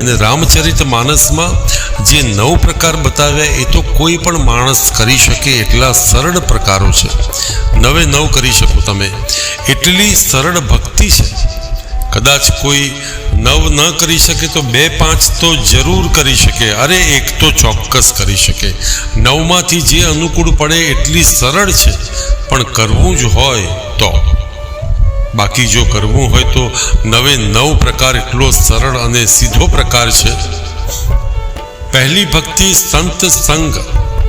અને રામચરિત માનસમાં જે 9 પ્રકાર બતાવ્યા એ તો કોઈ પણ માણસ કરી શકે એટલા સરળ પ્રકારો છે. 9 કરી શકો તમે, એટલી સરળ ભક્તિ છે. કદાચ કોઈ 9 ન કરી શકે તો 2-5 તો જરૂર કરી શકે, અરે 1 તો ચોક્કસ કરી શકે. 9માંથી જે અનુકૂળ પડે એટલી સરળ છે, પણ કરવું જ હોય તો. બાકી જો કરવું હોય તો 9 પ્રકાર એટલો સરળ અને સીધો પ્રકાર છે. पहली भक्ति संत संग,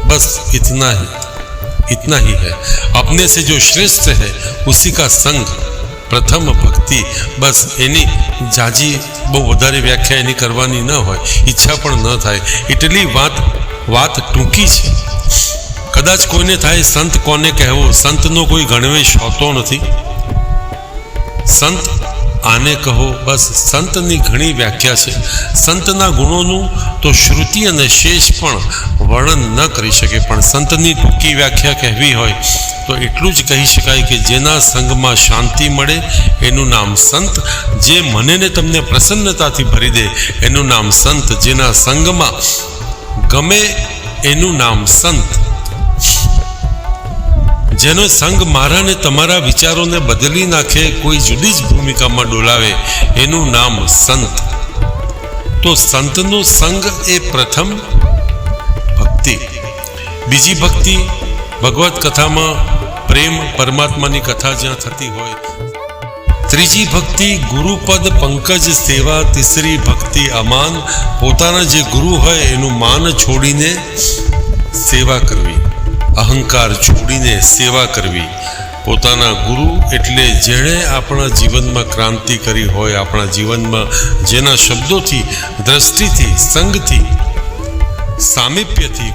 बस इतना ही है. अपने से जो श्रेष्ठ है उसी का संग. प्रथम भक्ति, बस एनी जाजी बहु वधारे व्याख्या एनी करवानी न होय, ઈચ્છા પણ ન થાય એટલી વાત ટૂંકી છે. કદાચ કોઈને થાય સંત કોને કહેવો, સંતનો કોઈ ગણવેશ હોતો નથી. સંત આને કહો, બસ સંતની ઘણી વ્યાખ્યા છે. સંતના ગુણોનું તો શ્રુતિ અને શેષ પણ વર્ણન ન કરી શકે, પણ સંતની ટૂંકી વ્યાખ્યા કહેવી હોય તો એટલું જ કહી શકાય કે જેના સંગમાં શાંતિ મળે એનું નામ સંત. જે મને ને તમને પ્રસન્નતાથી ભરી દે એનું નામ સંત. જેના સંગમાં ગમે એનું નામ સંત. જેનો સંગ મારા ને તમારા વિચારોને બદલી નાખે, કોઈ જુદી જ ભૂમિકામાં ડોલાવે એનું નામ સંત. તો સંતનો સંગ એ પ્રથમ ભક્તિ. બીજી ભક્તિ ભગવત કથામાં પ્રેમ પરમાત્માની કથા જ્યાં થતી હોય. ત્રીજી ભક્તિ ગુરુપદ પંકજ સેવા. તીસરી ભક્તિ અમાન, પોતાના જે ગુરુ હોય એનું માન છોડીને સેવા કરવી, અહંકાર છોડીને સેવા કરવી. પોતાના ગુરુ એટલે જેણે આપણા જીવનમાં ક્રાંતિ કરી હોય, આપણા જીવનમાં જેના શબ્દોથી, દ્રષ્ટિથી, સંગથી, સામીપ્યથી